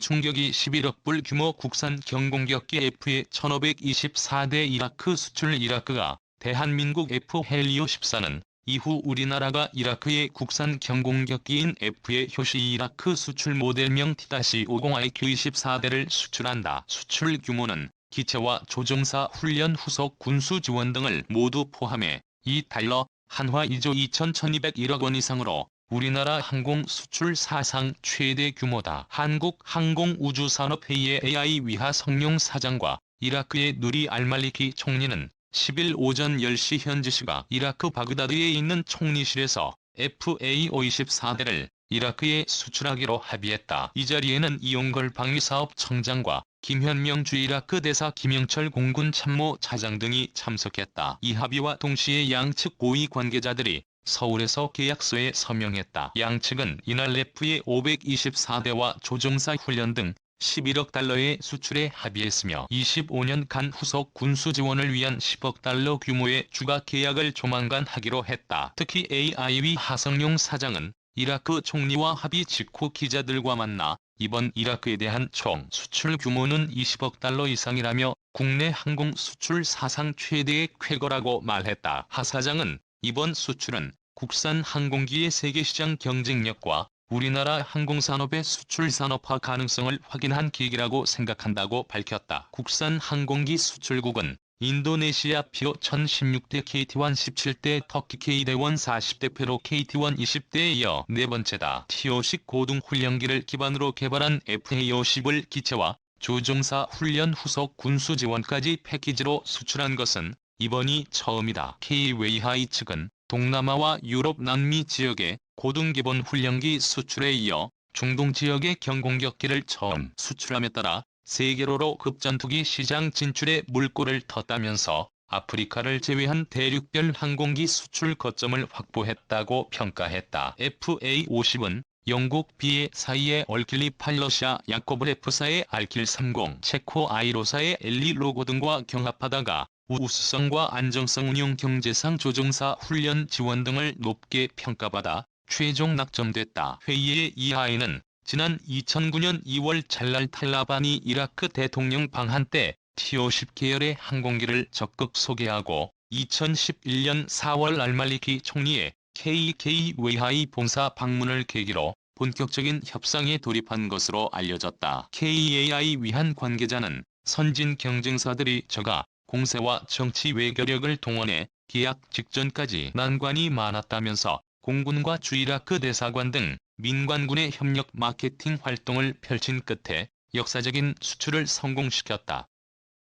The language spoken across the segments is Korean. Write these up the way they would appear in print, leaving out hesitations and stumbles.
충격이 11억 불 규모 국산 경공격기 F-1524대 이라크 수출. 이라크가 대한민국 F-헬리오14는 이후 우리나라가 이라크의 국산 경공격기인 F의 효시 이라크 수출 모델명 T-50IQ-24대를 수출한다. 수출 규모는 기체와 조종사 훈련 후속 군수 지원 등을 모두 포함해 $2 한화 2조 2,1201억 원 이상으로 우리나라 항공 수출 사상 최대 규모다. 한국항공우주산업회의의 AI 위하 성룡 사장과 이라크의 누리 알말리키 총리는 10일 오전 10시 현지 시각 이라크 바그다드에 있는 총리실에서 FA-54대를 이라크에 수출하기로 합의했다. 이 자리에는 이용걸 방위사업청장과 김현명 주 이라크 대사 김영철 공군 참모 차장 등이 참석했다. 이 합의와 동시에 양측 고위 관계자들이 서울에서 계약서에 서명했다. 양측은 이날 F의 524대와 조종사 훈련 등 $11억 수출에 합의했으며 25년간 후속 군수 지원을 위한 $10억 규모의 추가 계약을 조만간 하기로 했다. 특히 AIV 하성룡 사장은 이라크 총리와 합의 직후 기자들과 만나 이번 이라크에 대한 총 수출 규모는 $20억 이상이라며 국내 항공 수출 사상 최대의 쾌거라고 말했다. 하 사장은 이번 수출은 국산 항공기의 세계시장 경쟁력과 우리나라 항공산업의 수출 산업화 가능성을 확인한 계기라고 생각한다고 밝혔다. 국산 항공기 수출국은 인도네시아 피오 1016대 KT-1 17대 터키 K대원 40대 페로 KT-1 20대에 이어 네 번째다. T-50 고등훈련기를 기반으로 개발한 FA-50을 기체와 조종사 훈련 후속 군수 지원까지 패키지로 수출한 것은 이번이 처음이다. K-웨이하이 측은 동남아와 유럽 남미 지역의 고등기본 훈련기 수출에 이어 중동 지역의 경공격기를 처음 수출함에 따라 세계로로 급전투기 시장 진출에 물꼬를 텄다면서 아프리카를 제외한 대륙별 항공기 수출 거점을 확보했다고 평가했다. FA-50은 영국 BA4의 얼킬리8, 러시아 야코브 F사의 알킬 30, 체코 아이로사의 엘리 로고 등과 경합하다가 우수성과 안정성, 운용 경제상, 조종사 훈련 지원 등을 높게 평가받아 최종 낙점됐다. 회의의 이하에는 지난 2009년 2월 잘랄 탈라바니 이라크 대통령 방한 때 T-50 계열의 항공기를 적극 소개하고 2011년 4월 알말리키 총리의 K-웨이하이 본사 방문을 계기로 본격적인 협상에 돌입한 것으로 알려졌다. KAI 위한 관계자는 선진 경쟁사들이 저가 공세와 정치 외교력을 동원해 계약 직전까지 난관이 많았다면서 공군과 주이라크 대사관 등 민관군의 협력 마케팅 활동을 펼친 끝에 역사적인 수출을 성공시켰다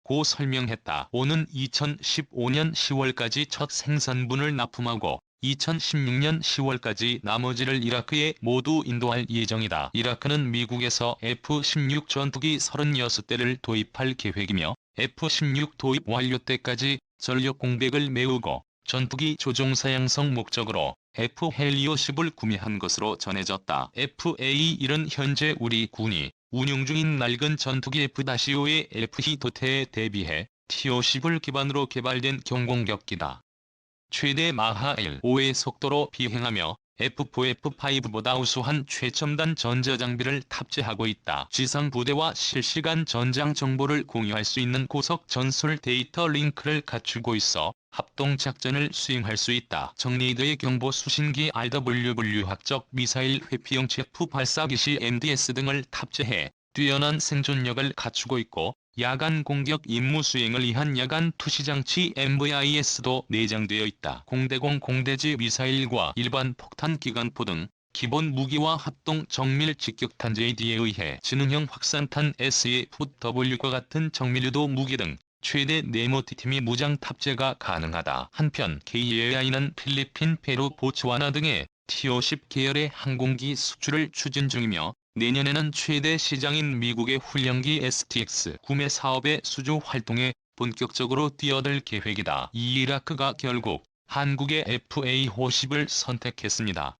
고 설명했다. 오는 2015년 10월까지 첫 생산분을 납품하고 2016년 10월까지 나머지를 이라크에 모두 인도할 예정이다. 이라크는 미국에서 F-16 전투기 36대를 도입할 계획이며 F-16 도입 완료 때까지 전력 공백을 메우고 전투기 조종사 양성 목적으로 F-헬리오10을 구매한 것으로 전해졌다. FA-1은 현재 우리 군이 운용 중인 낡은 전투기 F-5의 F-히도태에 대비해 T-50을 기반으로 개발된 경공격기다. 최대 마하 1.5의 속도로 비행하며 F4, F5보다 우수한 최첨단 전자장비를 탑재하고 있다. 지상부대와 실시간 전장 정보를 공유할 수 있는 고속 전술 데이터 링크를 갖추고 있어 합동작전을 수행할 수 있다. 정레이더의 경보 수신기 RWW 확적 미사일 회피용체 F 발사기 시 MDS 등을 탑재해 뛰어난 생존력을 갖추고 있고 야간 공격 임무 수행을 위한 야간 투시장치 MVIS도 내장되어 있다. 공대공 공대지 미사일과 일반 폭탄 기관포 등 기본 무기와 합동 정밀 직격탄 JD에 의해 지능형 확산탄 SAFW과 같은 정밀유도 무기 등 최대 4모티팀이 무장 탑재가 가능하다. 한편 KAI는 필리핀, 페루, 보츠와나 등의 T-50 계열의 항공기 수출을 추진 중이며 내년에는 최대 시장인 미국의 훈련기 STX 구매 사업의 수주 활동에 본격적으로 뛰어들 계획이다. 이라크가 결국 한국의 FA-50을 선택했습니다.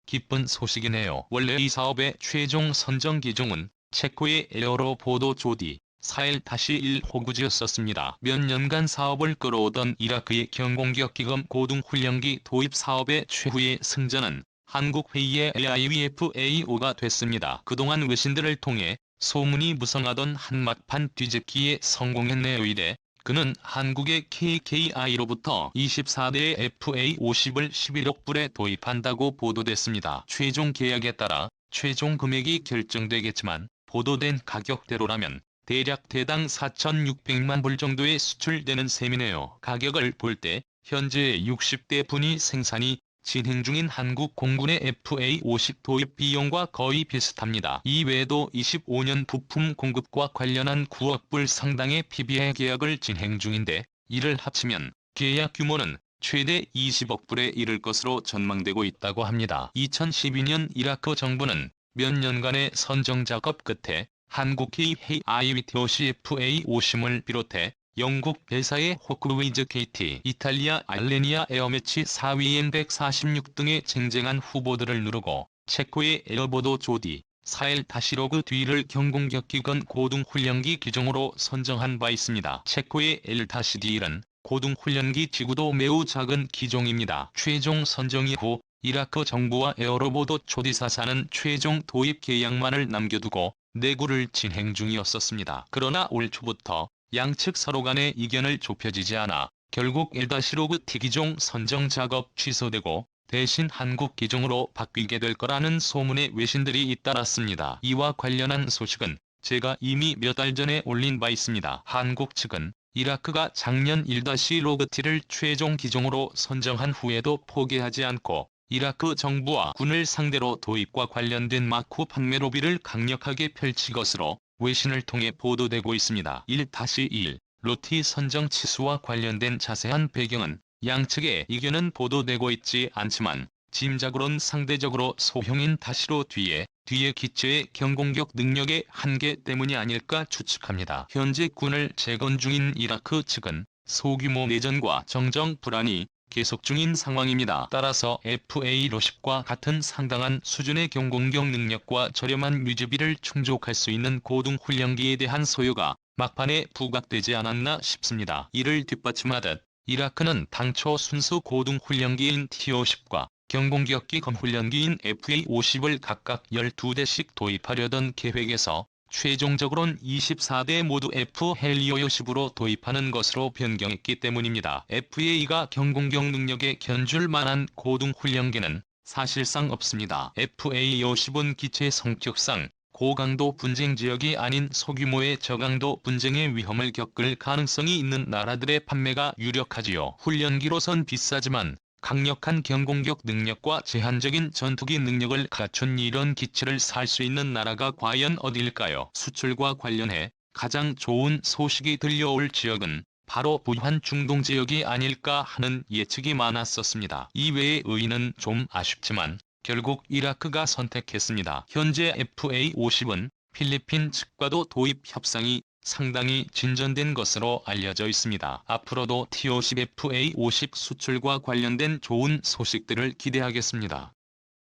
기쁜 소식이네요. 원래 이 사업의 최종 선정 기종은 체코의 에어로 보도 조디 4-1 몇 년간 사업을 끌어오던 이라크의 경공격기금 고등훈련기 도입 사업의 최후의 승자는 한국 회의의 AIVF-A5가 됐습니다. 그동안 외신들을 통해 소문이 무성하던 한막판 뒤집기에 성공했네. 의뢰 그는 한국의 KKI로부터 24대의 FA50을 11억 불에 도입한다고 보도됐습니다. 최종 계약에 따라 최종 금액이 결정되겠지만 보도된 가격대로라면 대략 대당 4,600만 불 정도의 수출되는 셈이네요. 가격을 볼 때 현재 60대 분위 생산이 진행 중인 한국 공군의 FA50 도입 비용과 거의 비슷합니다. 이외에도 25년 부품 공급과 관련한 9억 불 상당의 PBA 계약을 진행 중인데 이를 합치면 계약 규모는 최대 20억 불에 이를 것으로 전망되고 있다고 합니다. 2012년 이라크 정부는 몇 년간의 선정 작업 끝에 한국 KAIWTOC FA50을 비롯해 영국 배사의 호크위즈 KT, 이탈리아 알레니아 에어매치 4위엔 146 등의 쟁쟁한 후보들을 누르고 체코의 에어보도 조디, 사엘 다시로그 뒤를 경공격기건 고등훈련기 기종으로 선정한 바 있습니다. 체코의 엘다시디1은 고등훈련기 지구도 매우 작은 기종입니다. 최종 선정 이후 이라크 정부와 에어로보도 조디사사는 최종 도입 계약만을 남겨두고 내구를 진행 중이었었습니다. 그러나 올 초부터 양측 서로 간의 이견을 좁혀지지 않아 결국 엘다시로그 T기종 선정 작업 취소되고 대신 한국 기종으로 바뀌게 될 거라는 소문에 외신들이 잇따랐습니다. 이와 관련한 소식은 제가 이미 몇 달 전에 올린 바 있습니다. 한국 측은 이라크가 작년 엘다시로그 T를 최종 기종으로 선정한 후에도 포기하지 않고 이라크 정부와 군을 상대로 도입과 관련된 마크 판매 로비를 강력하게 펼친 것으로 외신을 통해 보도되고 있습니다. 1-1 로티 선정 취소와 관련된 자세한 배경은 양측의 의견은 보도되고 있지 않지만 짐작으론 상대적으로 소형인 다시로 뒤에 기체의 경공격 능력의 한계 때문이 아닐까 추측합니다. 현재 군을 재건 중인 이라크 측은 소규모 내전과 정정 불안이 계속 중인 상황입니다. 따라서 FA50과 같은 상당한 수준의 경공격 능력과 저렴한 유지비를 충족할 수 있는 고등훈련기에 대한 소요가 막판에 부각되지 않았나 싶습니다. 이를 뒷받침하듯 이라크는 당초 순수 고등훈련기인 T-50과 경공격기 검훈련기인 FA50을 각각 12대씩 도입하려던 계획에서 최종적으론 24대 모두 F-헬리오50으로 도입하는 것으로 변경했기 때문입니다. FA가 경공격 능력에 견줄 만한 고등훈련기는 사실상 없습니다. FA50은 기체 성격상 고강도 분쟁 지역이 아닌 소규모의 저강도 분쟁의 위험을 겪을 가능성이 있는 나라들의 판매가 유력하지요. 훈련기로선 비싸지만 강력한 경공격 능력과 제한적인 전투기 능력을 갖춘 이런 기체를 살 수 있는 나라가 과연 어딜까요? 수출과 관련해 가장 좋은 소식이 들려올 지역은 바로 부한 중동 지역이 아닐까 하는 예측이 많았었습니다. 이외의 의의는 좀 아쉽지만 결국 이라크가 선택했습니다. 현재 FA50은 필리핀 측과도 도입 협상이 상당히 진전된 것으로 알려져 있습니다. 앞으로도 T-50 FA50 수출과 관련된 좋은 소식들을 기대하겠습니다.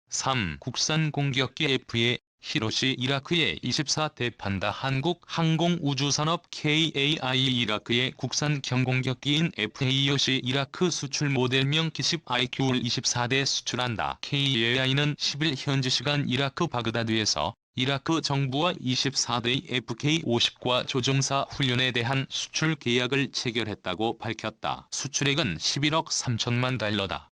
3. 국산 공격기 FA 히로시 이라크의 24대 판다 한국 항공우주산업 KAI 이라크의 국산 경공격기인 FA50 이라크 수출 모델명 기십 IQ를 24대 수출한다. KAI는 10일 현지 시간 이라크 바그다드에서 이라크 정부와 24대 FK50과 조종사 훈련에 대한 수출 계약을 체결했다고 밝혔다. 수출액은 11억 3천만 달러다.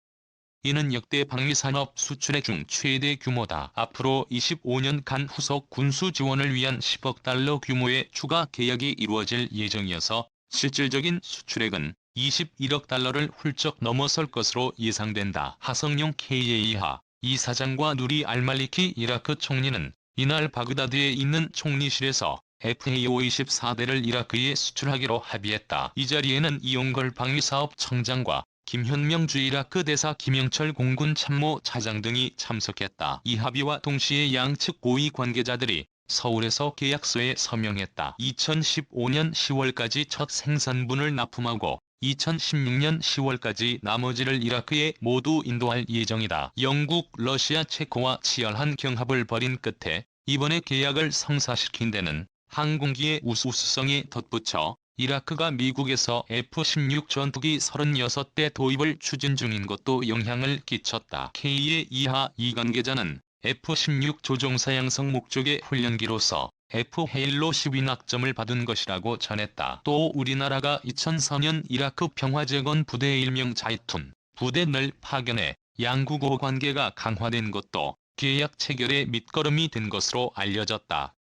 이는 역대 방위산업 수출액 중 최대 규모다. 앞으로 25년간 후속 군수 지원을 위한 10억 달러 규모의 추가 계약이 이루어질 예정이어서 실질적인 수출액은 21억 달러를 훌쩍 넘어설 것으로 예상된다. 하성룡 KAI하 이사장과 누리 알말리키 이라크 총리는 이날 바그다드에 있는 총리실에서 FA-54대를 이라크에 수출하기로 합의했다. 이 자리에는 이용걸 방위사업 청장과 김현명 주 이라크 대사 김영철 공군 참모 차장 등이 참석했다. 이 합의와 동시에 양측 고위 관계자들이 서울에서 계약서에 서명했다. 2015년 10월까지 첫 생산분을 납품하고 2016년 10월까지 나머지를 이라크에 모두 인도할 예정이다. 영국, 러시아, 체코와 치열한 경합을 벌인 끝에 이번에 계약을 성사시킨 데는 항공기의 우수성에 덧붙여 이라크가 미국에서 F-16 전투기 36대 도입을 추진 중인 것도 영향을 끼쳤다. K의 이하 이 관계자는 F-16 조종사 양성 목적의 훈련기로서 F-헤일로 12낙점을 받은 것이라고 전했다. 또 우리나라가 2004년 이라크 평화재건 부대 일명 자이툰 부대 를 파견해 양국어 관계가 강화된 것도 계약 체결의 밑거름이 된 것으로 알려졌다.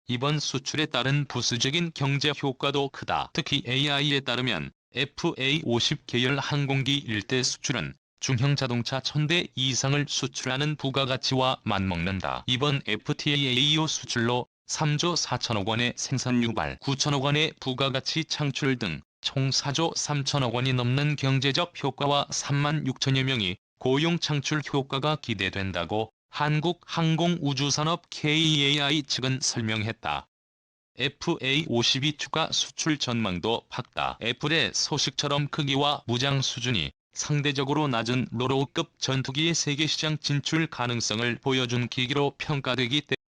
이번 수출에 따른 부수적인 경제 효과도 크다. 특히 AI에 따르면 FA-50 계열 항공기 일대 수출은 중형 자동차 1000대 이상을 수출하는 부가가치와 맞먹는다. 이번 FTA-AO 수출로 3조 4천억 원의 생산 유발, 9천억 원의 부가가치 창출 등 총 4조 3천억 원이 넘는 경제적 효과와 3만 6천여 명이 고용 창출 효과가 기대된다고 한국항공우주산업 KEAI 측은 설명했다. FA-52 추가 수출 전망도 밝다. 애플의 소식처럼 크기와 무장 수준이 상대적으로 낮은 로로급 전투기의 세계 시장 진출 가능성을 보여준 기기로 평가되기 때문이다.